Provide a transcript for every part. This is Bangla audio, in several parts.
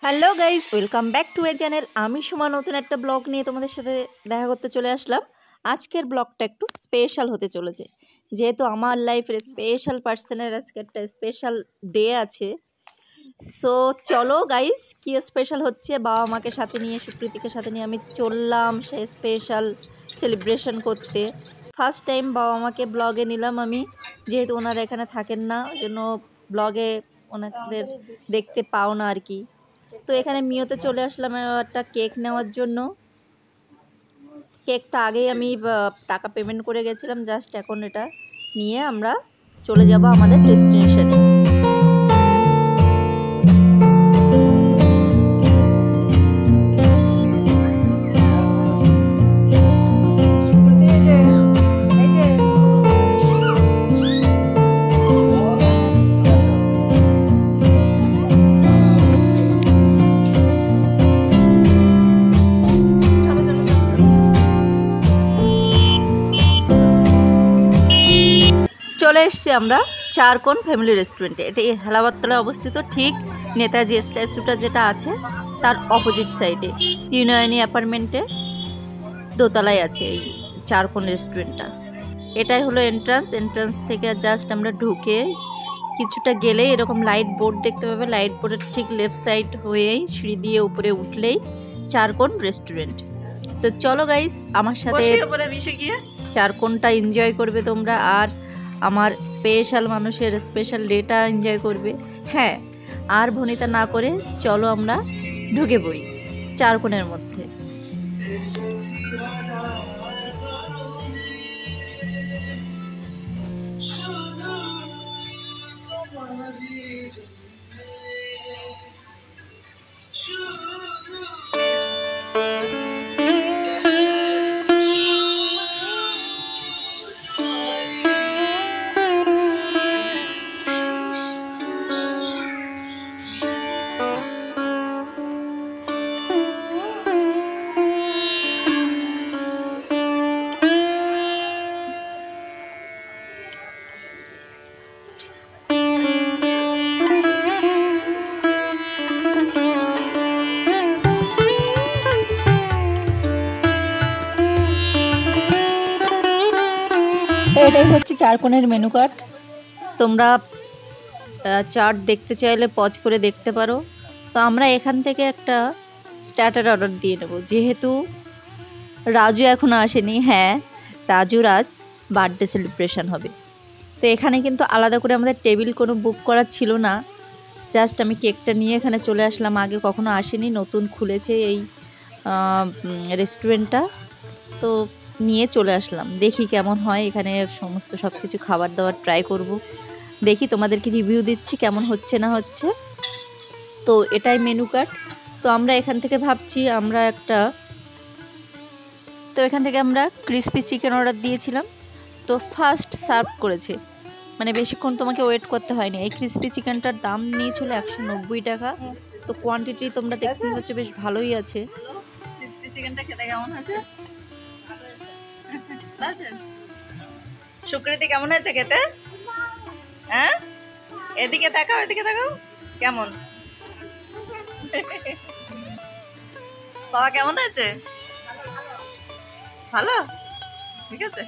Hello guys, welcome back to A channel. আমি সুমা নতুন একটা ব্লগ নিয়ে তোমাদের সাথে দেখা করতে চলে আসলাম। আজকের ব্লগটা একটু স্পেশাল হতে চলেছে, যেহেতু আমার লাইফের স্পেশাল পার্সনের আজকে একটা স্পেশাল ডে আছে। সো চলো গাইজ, কি স্পেশাল হচ্ছে, বাবা মাকে সাথে নিয়ে, সুপ্রীতিকে সাথে নিয়ে আমি চললাম সেই স্পেশাল সেলিব্রেশন করতে। ফার্স্ট টাইম বাবা মাকে ব্লগে নিলাম আমি, যেহেতু ওনারা এখানে থাকেন না, ওই জন্য ব্লগে ওনাদের দেখতে পাও না আর কি। তো এখানে মিওতে চলে আসলাম একটা কেক নেওয়ার জন্য। কেকটা আগেই আমি টাকা পেমেন্ট করে গেছিলাম, জাস্ট এখন এটা নিয়ে আমরা চলে যাব আমাদের ডেস্টিনেশনে। চলে এসছি আমরা চারকোন ফ্যামিলি রেস্টুরেন্টে। এটা হেলাবাদতলায় অবস্থিত, ঠিক নেতাজি স্ট্যাচুটা যেটা আছে তার অপোজিট সাইডে ত্রিনয়নী অ্যাপার্টমেন্টে দোতলায় আছে এই চারকোন রেস্টুরেন্টটা। এটাই হলো এন্ট্রান্স থেকে জাস্ট আমরা ঢুকে কিছুটা গেলেই এরকম লাইট বোর্ড দেখতে পাবে। লাইট বোর্ডের ঠিক লেফট সাইড হয়েই সিঁড়ি দিয়ে উপরে উঠলেই চারকোন রেস্টুরেন্ট। তো চলো গাইস, আমার সাথে চারকোনটা এনজয় করবে তোমরা, আর আমার স্পেশাল মানুষের স্পেশাল ডেটা এনজয় করবে। হ্যাঁ, আর ভনিতা না করে চলো আমরা ঢুকে পড়ি চারকোনের মধ্যে। তো এটাই হচ্ছে চারকোনের মেনু কার্ড। তোমরা চার্ট দেখতে চাইলে পজ করে দেখতে পারো। তো আমরা এখান থেকে একটা স্টার্টার অর্ডার দিয়ে নেব, যেহেতু রাজু এখনও আসেনি। হ্যাঁ, রাজুর আজ বার্থডে সেলিব্রেশন হবে। তো এখানে কিন্তু আলাদা করে আমাদের টেবিল কোনো বুক করা ছিল না, জাস্ট আমি কেকটা নিয়ে এখানে চলে আসলাম। আগে কখনো আসেনি, নতুন খুলেছে এই রেস্টুরেন্টটা, তো নিয়ে চলে আসলাম। দেখি কেমন হয়, এখানে সমস্ত সব কিছু খাবার দাবার ট্রাই করব, দেখি তোমাদেরকে রিভিউ দিচ্ছি কেমন হচ্ছে না হচ্ছে। তো এটাই মেনু কার্ড। তো আমরা এখান থেকে ভাবছি আমরা এখান থেকে আমরা ক্রিসপি চিকেন অর্ডার দিয়েছিলাম। তো ফার্স্ট সার্ভ করেছে, মানে বেশিক্ষণ তোমাকে ওয়েট করতে হয়নি। এই ক্রিসপি চিকেনটার দাম নিয়েছিল 190 টাকা। তো কোয়ান্টিটি তোমরা দেখতে হচ্ছে বেশ ভালোই আছে। ক্রিসপি চিকেনটা খেতে কেমন হয়েছে? সুকৃতি কেমন হয়েছে খেতে? হ্যাঁ, এদিকে তাকাও, এদিকে তাকাও, কেমন? বাবা কেমন আছে? ভালো, ঠিক আছে।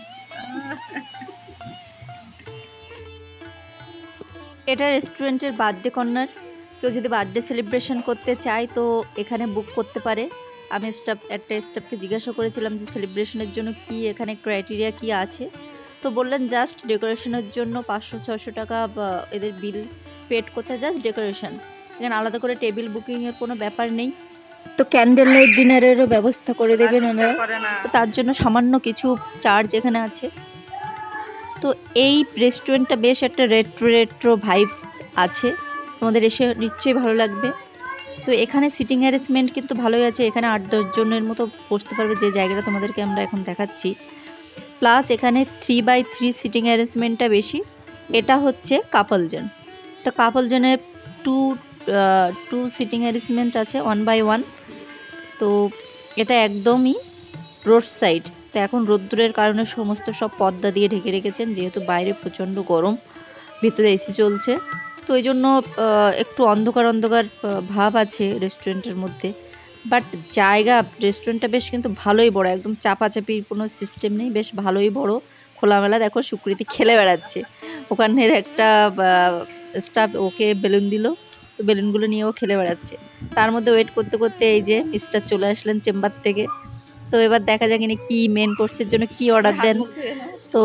এটা রেস্টুরেন্টের বার্থডে কর্নার। কেউ যদি বার্থডে সেলিব্রেশন করতে চায় তো এখানে বুক করতে পারে। আমি একটা স্টাফকে জিজ্ঞাসা করেছিলাম যে সেলিব্রেশনের জন্য কি এখানে ক্রাইটেরিয়া কি আছে। তো বললেন জাস্ট ডেকোরেশনের জন্য 500-600 টাকা এদের বিল পেড করতে, জাস্ট ডেকোরেশন। এখানে আলাদা করে টেবিল বুকিংয়ের কোনো ব্যাপার নেই। তো ক্যান্ডেল লাইট ডিনারেরও ব্যবস্থা করে দেবেন ওনারা, তো তার জন্য সামান্য কিছু চার্জ এখানে আছে। তো এই রেস্টুরেন্টটা বেশ একটা রেট্রো ভাইবস আছে, তোমাদের এসে নিশ্চয়ই ভালো লাগবে। তো এখানে সিটিং অ্যারেঞ্জমেন্ট কিন্তু ভালোই আছে, এখানে 8-10 জনের মতো বসতে পারবে, যে জায়গাটা তোমাদেরকে আমরা এখন দেখাচ্ছি। প্লাস এখানে 3x3 সিটিং অ্যারেঞ্জমেন্টটা বেশি। এটা হচ্ছে কাপল জোন। তো কাপল জোনে টু সিটিং অ্যারেঞ্জমেন্ট আছে 1x1। তো এটা একদমই রোড সাইড। তো এখন রোদ্দুরের কারণে সমস্ত সব পর্দা দিয়ে ঢেকে রেখেছেন, যেহেতু বাইরে প্রচণ্ড গরম, ভিতরে এসি চলছে। তো এই জন্য একটু অন্ধকার অন্ধকার ভাব আছে রেস্টুরেন্টের মধ্যে। বাট জায়গা রেস্টুরেন্টটা বেশ কিন্তু ভালোই বড়, একদম চাপাচাপির কোনো সিস্টেম নেই, বেশ ভালোই বড় খোলামেলা। দেখো সুকৃতি খেলে বেড়াচ্ছে, ওখানের একটা স্টাফ ওকে বেলুন দিল, তো বেলুনগুলো নিয়ে ও খেলে বেড়াচ্ছে। তার মধ্যে ওয়েট করতে করতে এই যে মিস্টার চলে আসলেন চেম্বার থেকে। তো এবার দেখা যাক ইনি কি মেন কোর্সের জন্য কি অর্ডার দেন। তো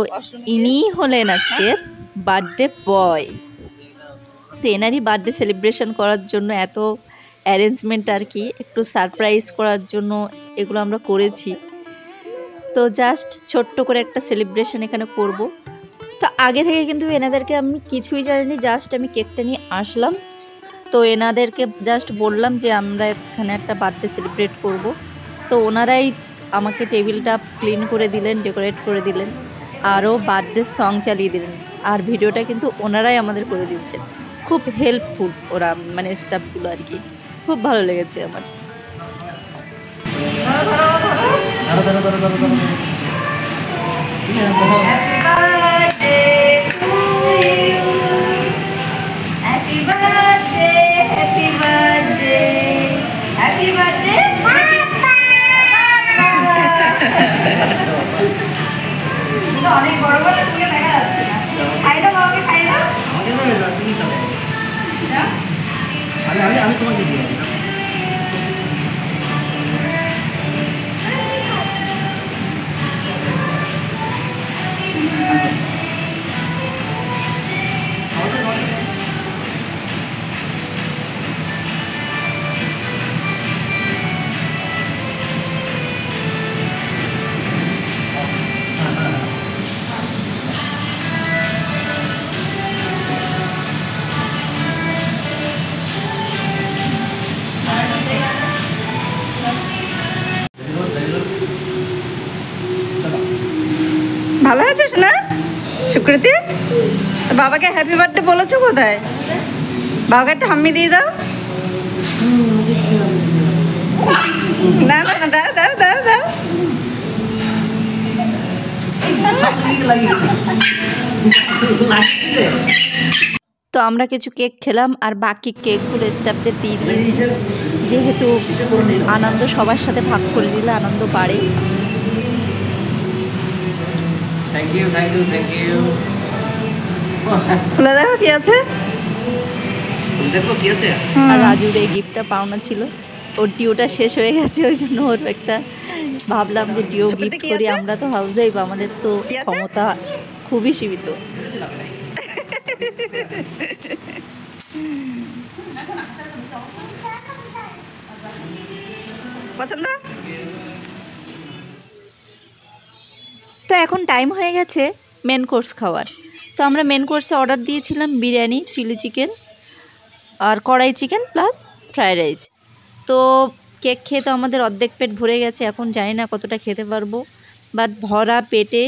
ইনি হলেন আজকের বার্থডে বয়। তো এনারই বার্থডে সেলিব্রেশন করার জন্য এত অ্যারেঞ্জমেন্ট আর কি, একটু সারপ্রাইজ করার জন্য এগুলো আমরা করেছি। তো জাস্ট ছোট্ট করে একটা সেলিব্রেশন এখানে করব। তো আগে থেকে কিন্তু এনাদেরকে আমি কিছুই জানিনি, জাস্ট আমি কেকটা নিয়ে আসলাম। তো এনাদেরকে জাস্ট বললাম যে আমরা এখানে একটা বার্থডে সেলিব্রেট করব। তো ওনারাই আমাকে টেবিলটা ক্লিন করে দিলেন, ডেকোরেট করে দিলেন, আরও বার্থডে সং চালিয়ে দিলেন। আর ভিডিওটা কিন্তু ওনারাই আমাদের করে দিচ্ছেন। খুব হেল্পফুল ওরা, মানে স্টাফগুলো আর কি, খুব ভালো লেগেছে আমার। অনেক বড় বড় তোমাকে দেখা যাচ্ছে না, খাই দাও বাবাকে, খাই দাও। আমাকে দেবে না, তুমি খাবে। আমি তোমাকে দিয়ে দিই। ভালো হয়েছে না সুকৃতি? বাবাকে হ্যাপি বার্থডে বলেছো কোথায়? বাবাকে একটা হাম্মি দিয়ে দাও। না না না, দাও দাও দাও দাও। তো আমরা কিছু কেক খেলাম, আর বাকি কেকগুলো স্টাফদের দিয়ে দিয়েছি, যেহেতু আনন্দ সবার সাথে ভাগ করে নিলে আনন্দ বাড়ে। Thank you thank you thank you. খুলে দেখো কি আছে, দেখো কি আছে। আর রাজুর এই গিফটটা পাওনা ছিল, ওর ডিওটা শেষ হয়ে গেছে, ওই জন্য ওর একটা ভাবলাম যে ডিও গিফট করি। আমরা তো হাউস ওয়াইফ, আমাদের তো ক্ষমতা খুবই সীমিত। পছন্দ? তো এখন টাইম হয়ে গেছে মেন কোর্স খাওয়ার। তো আমরা মেন কোর্সে অর্ডার দিয়েছিলাম বিরিয়ানি, চিলি চিকেন আর কড়াই চিকেন প্লাস ফ্রায়েড রাইস। তো কেক খেয়ে তো আমাদের অর্ধেক পেট ভরে গেছে, এখন জানি না কতটা খেতে পারবো, বাট ভরা পেটে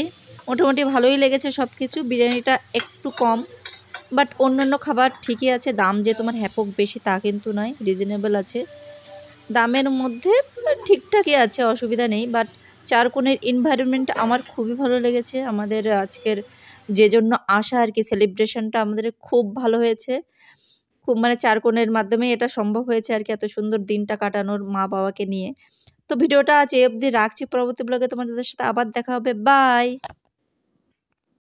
মোটামুটি ভালোই লেগেছে সব কিছু। বিরিয়ানিটা একটু কম, বাট অন্যান্য খাবার ঠিকই আছে। দাম যে তোমার হ্যাপক বেশি তা কিন্তু নয়, রিজনেবল আছে, দামের মধ্যে ঠিকঠাকই আছে, অসুবিধা নেই। বাট চারকোণের এনভায়রনমেন্ট আমার খুবই ভালো লেগেছে। আমাদের আজকের যে জন্য আসা আর কি, সেলিব্রেশনটা আমাদের খুব ভালো হয়েছে, খুব মানে চারকোণের মাধ্যমে এটা সম্ভব হয়েছে আর কি, এত সুন্দর দিনটা কাটানোর মা বাবাকে নিয়ে। তো ভিডিওটা আজ এই অবধি রাখছি, পরবর্তী ব্লগে তোমাদের সাথে আবার দেখা হবে, বাই।